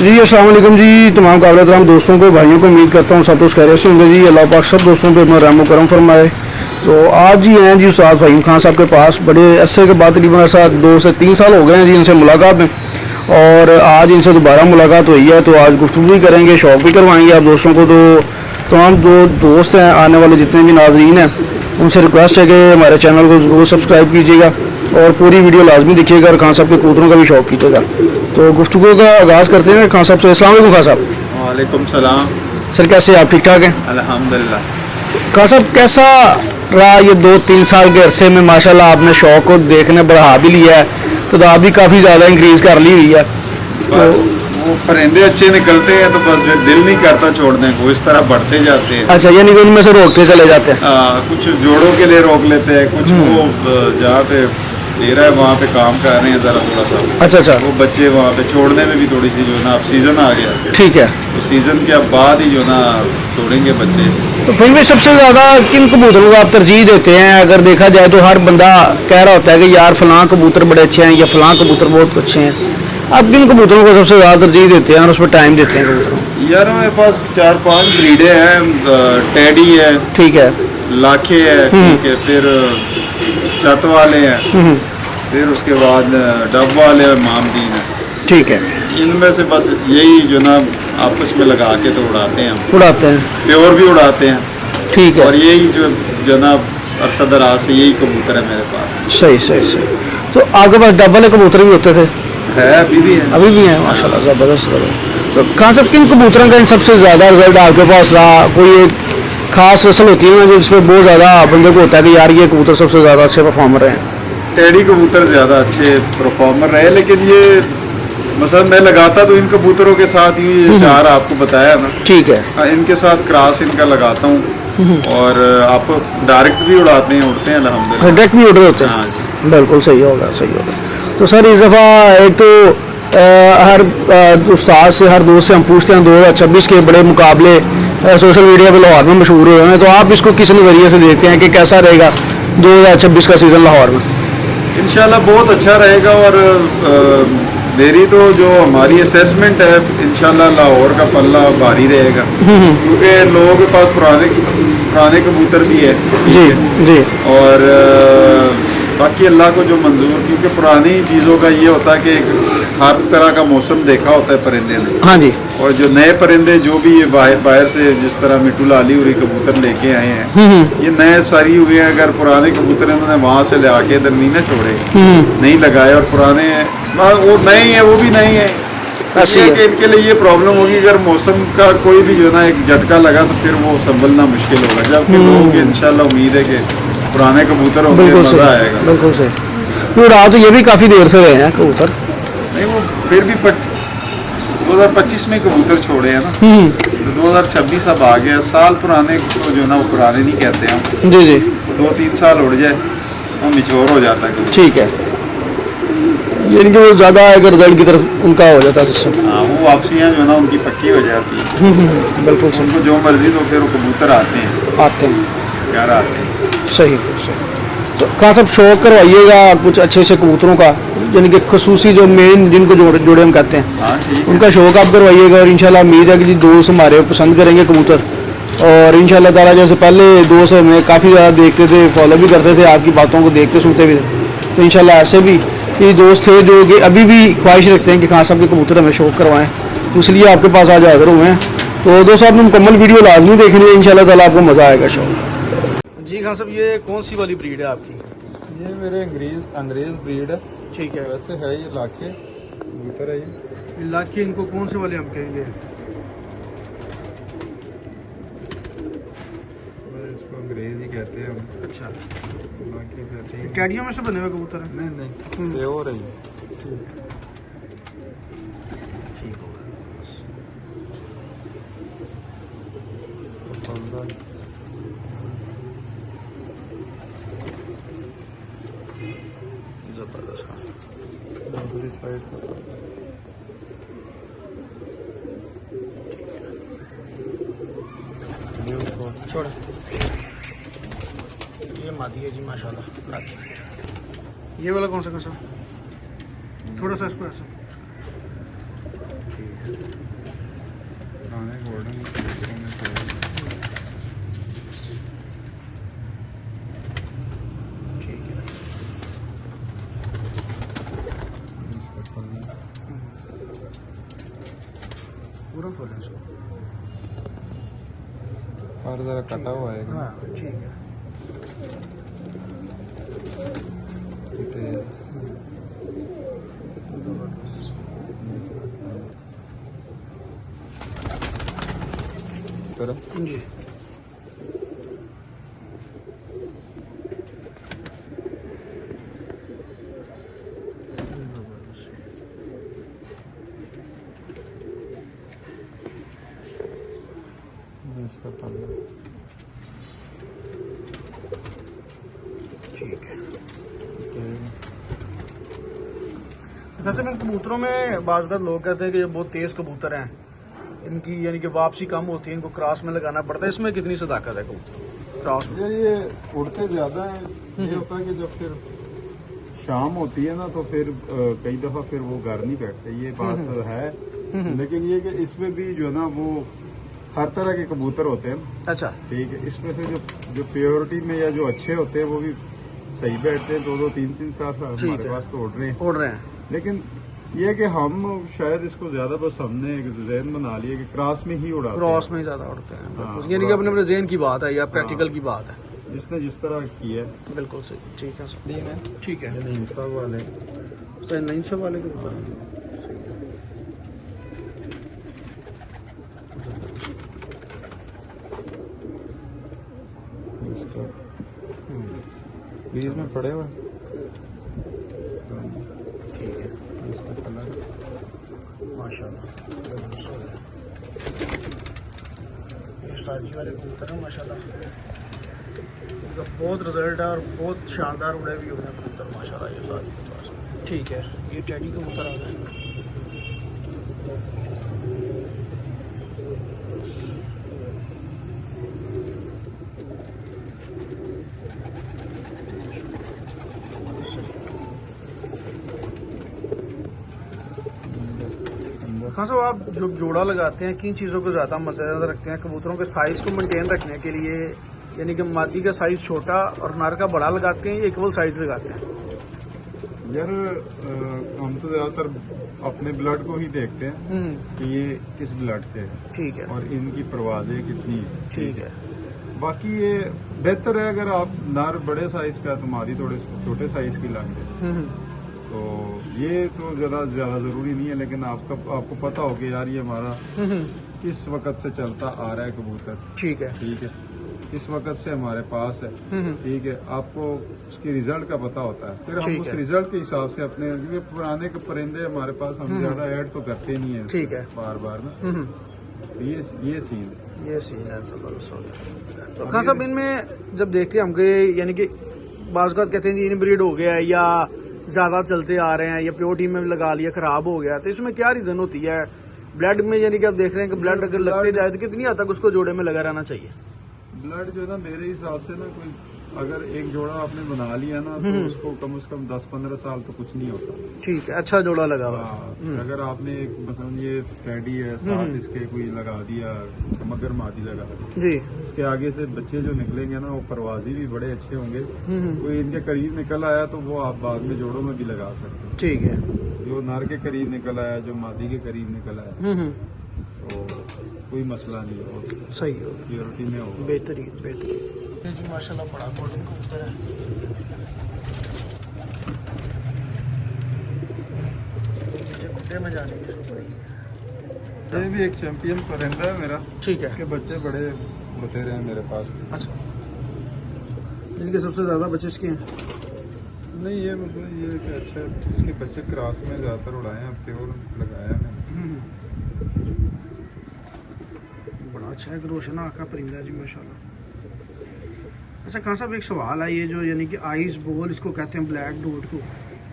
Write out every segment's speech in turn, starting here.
जी अस्सलाम वालेकुम जी। तमाम काबिल तमाम दोस्तों को, भाइयों को उम्मीद करता हूँ सब दोस्त खैरियत से होंगे जी। अल्लाह पाक सब दोस्तों पे अपना रहम करम फरमाए। तो आज ही हैं जी उस्ताद फ़हीम खान साहब के पास, बड़े अरसे के बाद, तकरीबन ऐसा 2 से 3 साल हो गए हैं जी इनसे मुलाकात में, और आज इनसे दोबारा मुलाकात हुई है। तो आज गुफ्तगू भी करेंगे, शौक़ भी करवाएंगे आप दोस्तों को। तो तमाम जो दोस्त हैं, आने वाले जितने भी नाज़रीन हैं, उनसे रिक्वेस्ट है कि हमारे चैनल को ज़रूर सब्सक्राइब कीजिएगा और पूरी वीडियो लाजमी देखिएगा और खान साहब के कबूतरों का भी शौक़ कीजिएगा। तो गुफ्तगू का आगाज़ करते हैं खान साहब से। अस्सलाम वालेकुम खान साहब। वालेकुम सलाम। सर कैसे आप, ठीक ठाक हैं? अल्हम्दुलिल्लाह। खान साहब कैसा रहा ये 2-3 साल के अरसे में? माशाल्लाह आपने शौक़ को देखने बढ़ा भी लिया है, तादाद भी काफ़ी ज़्यादा इंक्रीज़ कर ली हुई है। बस वो परिंदे अच्छे निकलते हैं तो बस फिर दिल नहीं करता छोड़ने को, इस तरह बढ़ते जाते हैं। अच्छा, यानी कि उनमें से रोकते चले जाते हैं? कुछ जोड़ों के लिए रोक लेते हैं, कुछ वो जहाँ पे दे रहा है वहाँ पे काम कर रहे हैं ज़रा थोड़ा सा। अच्छा अच्छा, वो बच्चे वहाँ पे छोड़ने में भी थोड़ी सी जो है ना, अब सीज़न आ गया। ठीक है। तो सीज़न के अब बाद ही जो ना छोड़ेंगे बच्चे। तो फिर भी सबसे ज़्यादा किन कबूतरों को आप तरजीह देते हैं? अगर देखा जाए तो हर बंदा कह रहा होता है कि यार फ़लाँ कबूतर बड़े अच्छे हैं या फ़लाँ कबूतर बहुत अच्छे हैं। आप किन कबूतरों को सबसे ज़्यादा तरजीह देते हैं और उस पर टाइम देते हैं कबूतरों? यार मेरे पास 4-5 ब्रीडें हैं। टैडी है, ठीक है, लाखे है, ठीक है, फिर चत वाले हैं, फिर उसके बाद डब वाले और मामदीन है। ठीक है। इनमें से बस यही जो ना आपस में लगा के तो उड़ाते हैं, उड़ाते हैं, प्योर भी उड़ाते हैं। ठीक है। और यही जो जनाब अरसदराज से यही कबूतर है मेरे पास। सही सही सही। तो आपके पास डब वाले कबूतर भी होते थे? है, अभी भी है। अभी भी हैं माशाल्लाह, ज़बरदस्त। तो खान साहब किन कबूतरों का इन सबसे ज़्यादा रिजल्ट आपके पास रहा? कोई एक खास नस्ल होती है ना जिसमें बहुत ज़्यादा बंदे को होता है कि यार ये कबूतर सबसे ज़्यादा अच्छे परफॉर्मर हैं? टैडी कबूतर ज़्यादा अच्छे परफॉर्मर रहे, लेकिन ये मसलन मैं लगाता तो इन कबूतरों के साथ ही 4 आपको बताया ना, ठीक है, इनके साथ क्रॉस इनका लगाता हूँ और आप डायरेक्ट भी उड़ाते हैं, उड़ते हैं अल्हम्दुलिल्लाह। डायरेक्ट भी उड़ रहे होते हैं? हाँ जी, बिल्कुल सही होगा, सही होगा। तो सर इस दफ़ा एक तो हर उस्ताद से, हर दोस्त से हम पूछते हैं 2026 के बड़े मुकाबले सोशल मीडिया पे लाहौर में मशहूर हुए हैं, तो आप इसको किस नज़रिए से देखते हैं कि कैसा रहेगा 2026 का सीज़न लाहौर में? इंशाल्लाह बहुत अच्छा रहेगा। और मेरी तो जो हमारी असेसमेंट है, इंशाल्लाह लाहौर का पल्ला भारी रहेगा, क्योंकि लोगों के पास पुराने कबूतर भी है। जी जी। और बाकी अल्लाह को जो मंजूर, क्योंकि पुरानी चीज़ों का ये होता है कि हर तरह का मौसम देखा होता है परिंदे ने। हाँ जी। और जो नए परिंदे जो भी ये बाहर से, जिस तरह मिट्टू लाली हुई कबूतर लेके आए हैं, ये नए सारी हुए हैं। अगर पुराने कबूतर इन्होंने वहाँ से ले आके इधर नहीं ना छोड़े, नहीं लगाए, और पुराने वो नए हैं, वो भी नए हैं, ऐसे कि इनके लिए ये प्रॉब्लम होगी। अगर मौसम का कोई भी जो ना एक झटका लगा तो फिर वो संभलना मुश्किल होगा। जबकि लोगों की इंशाल्लाह उम्मीद है कि पुराने कबूतर होंगे, मज़ा आएगा। बिल्कुल सही। उड़ा तो ये भी काफ़ी देर से रहे हैं कबूतर? नहीं, वो फिर भी 2025 में कबूतर छोड़े हैं ना, तो 2026 अब आ गया। साल पुराने को जो ना वो पुराने नहीं कहते हम। जी जी। 2-3 साल उड़ जाए वो मिच्योर हो जाता है कबूतर। ठीक है, यानी कि वो ज़्यादा अगर रिजल्ट की तरफ उनका हो जाता है। हाँ, वो वापसियाँ जो ना उनकी पक्की हो जाती है। बिल्कुल सही। उनको जो मर्जी तो फिर वो कबूतर आते हैं यार, आते हैं। सही सही। तो कहाँ सब शौक करवाइएगा कुछ अच्छे से कबूतरों का, यानी कि खसूसी जो मेन जिनको जोड़े हम कहते हैं, हाँ ठीक है, उनका शौक आप करवाइएगा। और इंशाल्लाह उम्मीद है कि जी दोस्त हमारे पसंद करेंगे कबूतर। और इंशाल्लाह ताला जैसे पहले दोस्त हमें काफ़ी ज़्यादा देखते थे, फॉलो भी करते थे, आपकी बातों को देखते सुनते भी थे, तो इंशाल्लाह ऐसे भी ये दोस्त थे जो कि अभी भी ख्वाहिश रखते हैं कि खान साहब के कबूतर हमें शौक करवाएँ, तो इसलिए आपके पास आज हाजिर हुए हैं। तो दोस्तों आपने मुकम्मल वीडियो लाजमी देखनी है, इंशाल्लाह ताला आपको मज़ा आएगा शौक। जी खान साहब, ये कौन सी वाली ब्रीड है आपकी? ये मेरे अंग्रेज ब्रीड है। ठीक है। वैसे है ये लाखे कबूतर है। ये लाखी, इनको कौन से वाले हम कहेंगे? इसको अंग्रेज ही कहते हैं हम। अच्छा, लाखे कहते हैं। कैडियों में से बने हुए कबूतर हैं? नहीं, प्योर है ये। ठीक होगा। दूसरी साइड छोड़, ये मादी है जी माशाल्लाह लाखी। ये वाला कौन सा? थोड़ा सा इसको ऐसा। ठीक। पुराने गोल्डन कबूतरों में से ठीक है। इसका पल्ला पूरा खोलें इसको। और ज़रा कटा हुआ है हाँ ठीक है। जी इसका पल्ला ठीक है। वैसे इन कबूतरों में बाज़ लोग कहते हैं कि ये बहुत तेज़ कबूतर हैं, इनकी यानी कि वापसी कम होती है, इनको क्रॉस में लगाना पड़ता है। इसमें कितनी सदाकत है कबूतर क्रॉस में? ये उड़ते ज़्यादा है। ये होता है कि जब फिर शाम होती है ना तो फिर कई दफ़ा फिर वो घर नहीं बैठते, ये बात तो है। लेकिन ये कि इसमें भी जो है ना वो हर तरह के कबूतर होते हैं। अच्छा ठीक है, इसमें से जो प्योरिटी में या जो अच्छे होते हैं वो भी सही बैठते हैं, 2-2 3-3 साल हमारे पास तो उड़ रहे हैं। लेकिन ये कि हम शायद इसको ज्यादा बस हमने एक ज़हन बना लिया कि क्रॉस में ही उड़ाते हैं। क्रॉस में ज्यादा उड़ते हैं। हाँ, यानी कि अपने ज़हन की बात है या प्रैक्टिकल की बात है। जिसने जिस तरह की है बिल्कुल सही। ठीक है सर। ठीक है। नईम साहब वाले तो नईम साहब वाले कबूतर इसका बीज में पड़े हुए ठीक है। इसका कलर माशाल्लाह ये साजी वाले कबूतर हैं माशाल्लाह, इनका बहुत रिजल्ट है और बहुत शानदार उड़े भी हुए हैं कबूतर माशाल्लाह ये साजी के पास। ठीक है, ये टेडी कबूतर आ गए। हाँ साहब, आप जो जोड़ा लगाते हैं किन चीज़ों को ज़्यादा मद्देनजर रखते हैं? कबूतरों के साइज़ को मेंटेन रखने के लिए, यानी कि मादी का साइज़ छोटा और नर का बड़ा लगाते हैं या इक्वल साइज़ लगाते हैं? यार हम तो ज़्यादातर अपने ब्लड को ही देखते हैं कि ये किस ब्लड से है। ठीक है। और इनकी परवाज़ें कितनी है। ठीक है। बाकी ये बेहतर है अगर आप नर बड़े साइज का तो मादी थोड़े छोटे साइज की लग जाए, तो ये तो ज़्यादा ज़रूरी नहीं है। लेकिन आपको पता हो कि यार ये हमारा किस वक्त से चलता आ रहा है कबूतर। ठीक है। ठीक है, किस वक्त से हमारे पास है। ठीक है, आपको उसकी रिजल्ट का पता होता है, फिर हम उस रिजल्ट के हिसाब से अपने, क्योंकि पुराने के परिंदे हमारे पास हम ज़्यादा ऐड तो करते नहीं है। ठीक है। बार बार ना तो ये सीन है। ये सीन है जबरदस्त। तो खान साहब, इनमें जब देखते हैं हमके, यानी कि बाज़ कहते हैं जी इनब्रीड हो गया है या ज़्यादा चलते आ रहे हैं या प्योरिटी में लगा लिया ख़राब हो गया, तो इसमें क्या रीज़न होती है? ब्लड में, यानी कि आप देख रहे हैं कि ब्लड अगर लगते जाए तो कितनी हद तक उसको जोड़े में लगा रहना चाहिए? ब्लड जो है ना, मेरे हिसाब से ना, कोई अगर एक जोड़ा आपने बना लिया ना तो उसको कम से कम 10-15 साल तो कुछ नहीं होता। ठीक है, अच्छा जोड़ा लगा हुआ। अगर आपने एक मतलब ये टेडी है, साथ इसके कोई लगा दिया, मगर मादी लगा दी जी, इसके आगे से बच्चे जो निकलेंगे ना वो परवाजी भी बड़े अच्छे होंगे। कोई इनके करीब निकल आया तो वो आप बाद में जोड़ों में भी लगा सकते हैं। ठीक है, जो नर के करीब निकल आया, जो मादी के करीब निकल आया, तो कोई मसला नहीं है, सही हो, प्योरिटी में होगा। बेहतरीन बेहतरीन जी, माशाल्लाह बड़ा गोल्डन कबूतर है। गुड्डे में जाने की इसको पड़ेगी। ये भी एक चैंपियन परिंदा है मेरा। ठीक है। इसके बच्चे बड़े होते रहे मेरे पास। अच्छा, इनके सबसे ज्यादा बच्चे इसके हैं? नहीं, ये मतलब ये कि अच्छा, इसके बच्चे क्रॉस में ज्यादातर उड़ाए हैं, प्योर लगाया मैंने। बड़ा अच्छा है, रोशन आँख का परिंदा जी माशाल्लाह। अच्छा खान साहब, एक सवाल है, ये जो यानी कि आइस बोल इसको कहते हैं, ब्लैक डॉट को,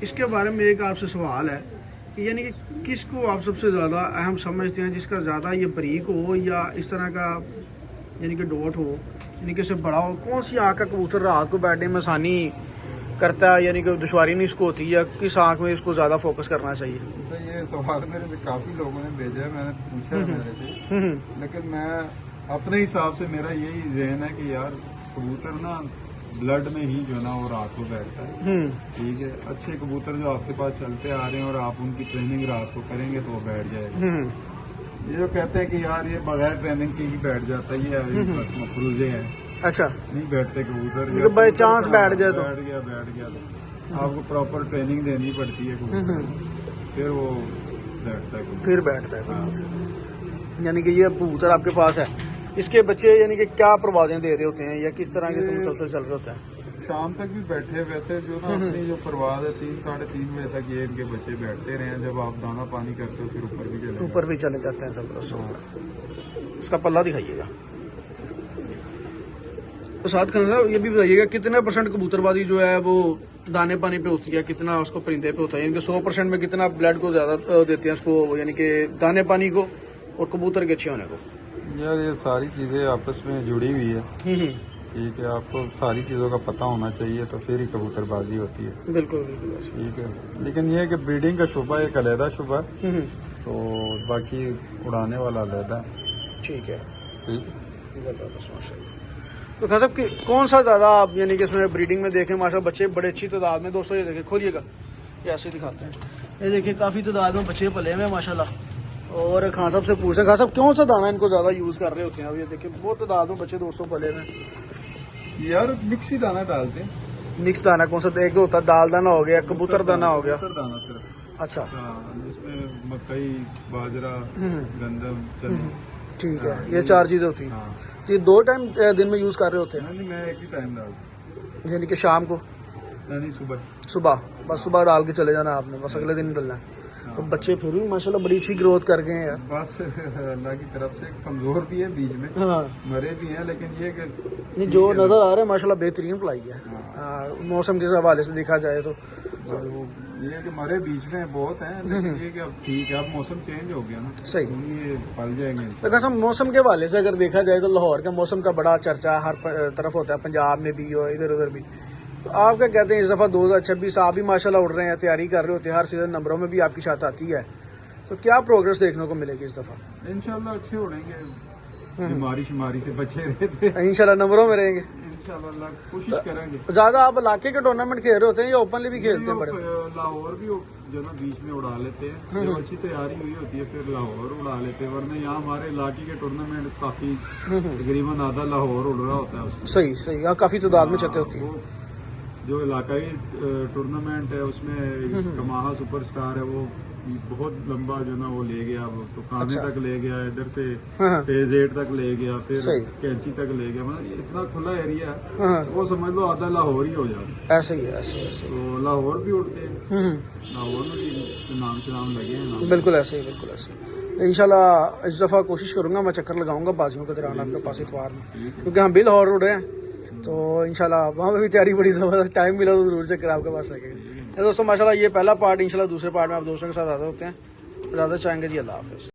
इसके बारे में एक आपसे सवाल है कि यानी कि किसको आप सबसे ज़्यादा अहम समझते हैं, जिसका ज़्यादा ये बारीक हो या इस तरह का यानी कि डॉट हो, यानी कि इससे बड़ा हो? कौन सी आँख का कबूतर रात को बैठने में आसानी करता है, यानी कि दुश्वारी नहीं इसको होती, या किस आँख में इसको ज़्यादा फोकस करना चाहिए? तो ये सवाल मेरे से काफी लोगों ने भेजा है, मैंने पूछा है मेरे से, लेकिन मैं अपने हिसाब से मेरा यही जहन है कि यार कबूतर ना ब्लड में ही जो है ना वो रात को बैठता है। ठीक है, अच्छे कबूतर जो आपके पास चलते आ रहे हैं और आप उनकी ट्रेनिंग रात को करेंगे तो वो बैठ जाएगा। ये जो कहते हैं कि यार ये बगैर ट्रेनिंग के ही बैठ जाता है, ये मफरूजे हैं। अच्छा, नहीं बैठते कबूतर, बाई चांस बैठ जाए तो बैठ गया तो आपको प्रॉपर ट्रेनिंग देनी पड़ती है कबूतर, फिर वो बैठता है, फिर बैठता है। यानी कि ये कबूतर आपके पास है, इसके बच्चे यानी कि क्या परवाजें दे रहे होते हैं या किस तरह के मुसलसल चल रहे होते हैं? शाम तक भी बैठे, वैसे जो ना अपनी जो परवाज है 3 साढ़े 3 बजे तक ये इनके बच्चे बैठते रहे हैं। जब आप दाना पानी करते हो फिर ऊपर भी चले जाते हैं सब। उसका पल्ला दिखाइएगा तो साथ खान साहब ये भी बताइएगा कितना % कबूतरबाजी जो है वो दाने पानी पे होती है, कितना उसको परिंदे पे होता है, यानी कि 100% में कितना ब्लड को ज्यादा देते हैं उसको, यानी कि दाने पानी को और कबूतर के अच्छे होने को? यार ये सारी चीजें आपस में जुड़ी हुई है। ठीक है, आपको सारी चीजों का पता होना चाहिए तो फिर ही कबूतरबाजी होती है। बिल्कुल बिल्कुल ठीक है, लेकिन ये है कि ब्रीडिंग का शुबा एक अलहदा शुबा है, तो बाकी उड़ाने वाला अलहदा है। ठीक है, ठीक है। तो खान साहब कि कौन सा ज्यादा आप यानी कि इसमें ब्रीडिंग में देखें माशा बच्चे बड़े अच्छी तादाद में, दोस्तों ये देखें, खोलिएगा ये ऐसे दिखाते हैं, ये देखिए काफी तादाद में बच्चे पले हुए माशाल्लाह। और खान साहब से पूछते हैं खान साहब कौन सा दाना इनको ज्यादा यूज कर रहे होते हैं? अब ये देखिए बहुत तादाद में बच्चे दोस्तों पले हुए। यार मिक्स ही दाना डालते हैं। मिक्स दाना कौन सा? एक होता है दाल दाना हो गया, कबूतर दाना हो गया। दाना सिर्फ। अच्छा, जिसमें मकई, बाजरा, गंदम, चने। ठीक है, ये 4 चीजें होती हैं। तो ये 2 टाइम दिन में यूज कर रहे होते हैं? नहीं, मैं एक ही टाइम डालता, यानी कि शाम को? नहीं, सुबह बस सुबह डाल के चले जाना आपने, बस अगले दिन डालना है। तो बच्चे फिर भी माशाल्लाह बड़ी अच्छी ग्रोथ कर गए हैं यार। बस अल्लाह की तरफ से कमजोर भी है बीच में, मरे भी हैं, लेकिन ये कि जो नजर आ रहा है माशाल्लाह बेहतरीन पलाई है। मौसम के हवाले से देखा जाए तो ये कि मरे बीच में बहुत हैं, लेकिन ये कि अब ठीक है, अब मौसम चेंज हो गया ना, सही, ये पल जाएंगे। तो कैसा मौसम के हवाले से अगर देखा जाए तो लाहौर का मौसम का बड़ा चर्चा हर तरफ होता है, पंजाब में भी और इधर उधर भी। तो आप क्या कहते हैं इस दफ़ा 2026 आप भी माशाल्लाह उड़ रहे हैं, तैयारी कर रहे होते हैं, हर सीजन नंबरों में भी आपकी शात आती है, तो क्या प्रोग्रेस देखने को मिलेगी इस दफ़ा? इंशाल्लाह अच्छे उड़ेंगे, बीमारी शिमारी से बचे रहते, इंशाल्लाह नंबरों में रहेंगे, इंशाल्लाह कोशिश करेंगे। ज्यादा आप इलाके के टूर्नामेंट खेल रहे होते हैं या ओपनली भी खेलते हैं? बड़े लाहौर भी जो ना बीच में उड़ा लेते हैं, जब अच्छी तैयारी हुई होती है फिर लाहौर उड़ा लेते हैं, वरना यहाँ हमारे इलाके के टूर्नामेंट काफी तकरीबन आधा लाहौर उड़ रहा होता है। सही सही, यहाँ काफी तादाद में चलते होती है। जो इलाकाई टूर्नामेंट है उसमें कमाहा सुपरस्टार है, वो बहुत लंबा जो ना वो ले गया, वो तो काने तक ले गया, इधर से फेज 8 तक ले गया, फिर कैंची तक ले गया, मतलब इतना खुला एरिया है, वो समझ लो आधा लाहौर ही हो जाता है। ऐसे ही है, ऐसे तो लाहौर भी उड़ते हैं, लाहौर में भी नाम से नाम लगे हैं। बिल्कुल ऐसे ही, बिल्कुल ऐसे। इंशाल्लाह इस दफ़ा कोशिश करूंगा, मैं चक्कर लगाऊंगा बाजियों के दौरान आपके पास इतवार में, क्योंकि हम भी लाहौर उड़े हैं, तो इंशाल्लाह वहाँ पे भी तैयारी बड़ी ज़बरदस्त, टाइम मिला तो जरूर चक्कर आपके पास लगेगा। दोस्तों माशाल्लाह ये पहला पार्ट, इंशाल्लाह दूसरे पार्ट में आप दोस्तों के साथ आते होते हैं। इजाज़त चाहेंगे जी, अल्लाह हाफ़िज़।